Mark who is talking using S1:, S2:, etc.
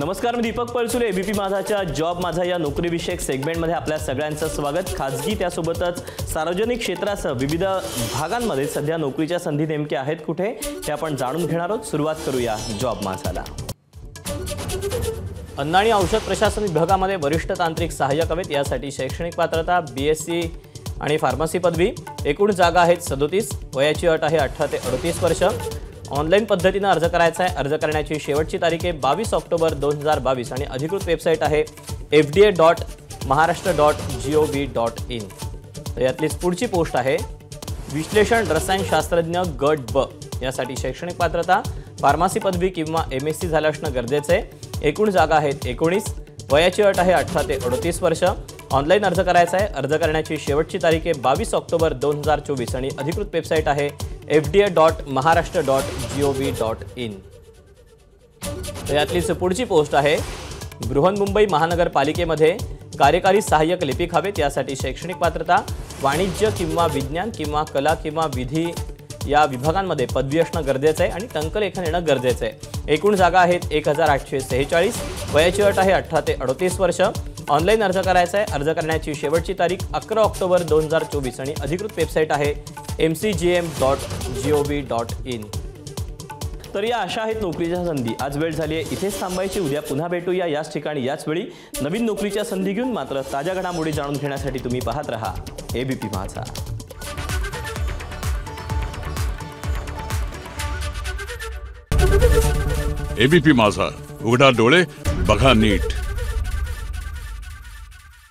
S1: नमस्कार, मी Deepak Palsule. ABP माझाच्या job माझा या नोकरीविषयक सेगमेंटमध्ये आपल्या सगळ्यांचं स्वागत। खाजगी त्यासोबतच सार्वजनिक क्षेत्रासह विविध भागांमध्ये सध्या नोकरीच्या संधी नेमक्या आहेत कुठे ते आपण जाणून घेणार आहोत। सुरुवात करूया जॉब माझाला। अन्न आणि औषध प्रशासन विभागामध्ये वरिष्ठ तांत्रिक सहाय्यक हवेत। यासाठी शैक्षणिक पात्रता BSc आणि फार्मसी पदवी। एकूण जागा आहेत 37। वयाची अट आहे 18 ते 38 वर्ष। ऑनलाईन पद्धतीने अर्ज करायचा आहे। अर्ज करण्याची शेवटची तारीख आहे 22 ऑक्टोबर 2022 आणि अधिकृत वेबसाईट आहे fda.maharashtra.gov.in। तर यातलीच पुढची पोस्ट आहे विश्लेषण रसायनशास्त्रज्ञ गट ब। यासाठी शैक्षणिक पात्रता फार्मसी पदवी किंवा MSc झाले असणं गरजेचं आहे। एकूण जागा आहेत 19। वयाची अट आहे 18 ते 38 वर्ष। ऑनलाईन अर्ज करायचा आहे। अर्ज करण्याची शेवटची तारीख आहे 22 ऑक्टोबर 2024 आणि अधिकृत वेबसाईट आहे fda.maharashtra.gov.in। तर यातलीच पुढची पोस्ट आहे बृहन्मुंबई महानगरपालिकेमध्ये कार्यकारी सहाय्यक लिपिक हवेत। यासाठी शैक्षणिक पात्रता वाणिज्य किंवा विज्ञान किंवा कला किंवा विधी या विभागांमध्ये पदवी असणं गरजेचं आहे आणि टंकलेखन येणं गरजेचं आहे। एकूण जागा आहेत 1846। वयाची अट आहे 18 ते 38 वर्ष। ऑनलाईन अर्ज करायचा आहे। अर्ज करण्याची शेवटची तारीख 11 ऑक्टोबर 2024 आणि अधिकृत वेबसाईट आहे mcgm.gov.in। तर या अशा आहेत नोकरीच्या संधी। आज वेळ झाली आहे इथेच थांबायची। उद्या पुन्हा भेटूया याच ठिकाणी याच वेळी नवीन नोकरीच्या संधी घेऊन। मात्र ताज्या घडामोडी जाणून घेण्यासाठी तुम्ही पाहत रहा एबीपी माझा।
S2: एबीपी माझा, उघडा डोळे बघा नीट।